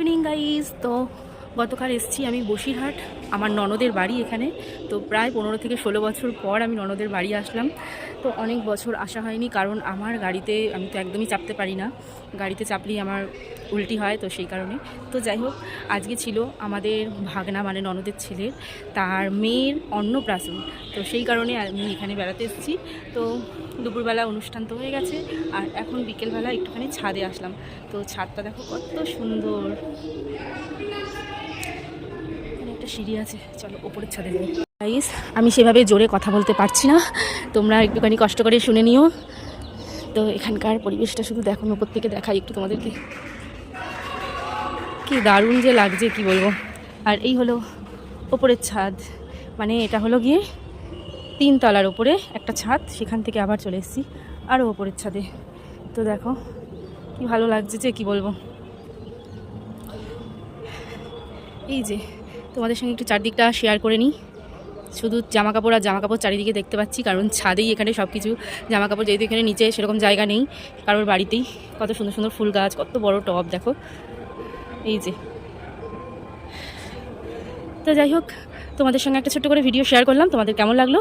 Evening guys. তো গতকাল এসেছি আমি বসিরহাট, আমার ননদের বাড়ি এখানে। তো প্রায় 15 থেকে 16 বছর পর আমি ননদের বাড়ি আসলাম। তো অনেক বছর আসা হয়নি, কারণ আমার গাড়িতে আমি তো একদমই চাপতে পারি না, গাড়িতে চাপলেই আমার উল্টি হয়, তো সেই কারণে। তো যাই হোক, আজকে ছিল আমাদের ভাগনা মানে ননদের ছেলের তার মেয়ের অন্নপ্রাশন, তো সেই কারণে আমি এখানে বেড়াতে এসেছি। তো দুপুরবেলা অনুষ্ঠান তো হয়ে গেছে, আর এখন বিকেলবেলা একটুখানি ছাদে আসলাম। তো ছাদটা দেখো কত সুন্দর, এখানে একটা সিঁড়ি আছে, চলো ওপরের ছাদে যাই। গাইস, আমি সেভাবে জোরে কথা বলতে পারছি না, তোমরা একটুখানি কষ্ট করে শুনে নিও। তো এখানকার পরিবেশটা শুধু দেখো, উপর থেকে দেখাই একটু তোমাদেরকে, কি দারুণ যে লাগছে কি বলবো। আর এই হলো ওপরের ছাদ, মানে এটা হলো গিয়ে 3 তলার ওপরে একটা ছাদ, সেখান থেকে আবার চলে এসেছি আরও ওপরের ছাদে। তো দেখো কি ভালো লাগছে যে কি বলবো। এই যে তোমাদের সঙ্গে একটু চারদিকটা শেয়ার করে নিই। শুধু জামা কাপড় আর জামা কাপড় চারিদিকে দেখতে পাচ্ছি, কারণ ছাদেই এখানে সব কিছু জামা কাপড়, যেহেতু এখানে নিচে সেরকম জায়গা নেই কারোর বাড়িতেই। কত সুন্দর সুন্দর ফুল গাছ, কত বড় টব দেখো, এই যে। তো যাই হোক, তোমাদের সঙ্গে একটা ছোট্ট করে ভিডিও শেয়ার করলাম, তোমাদের কেমন লাগলো?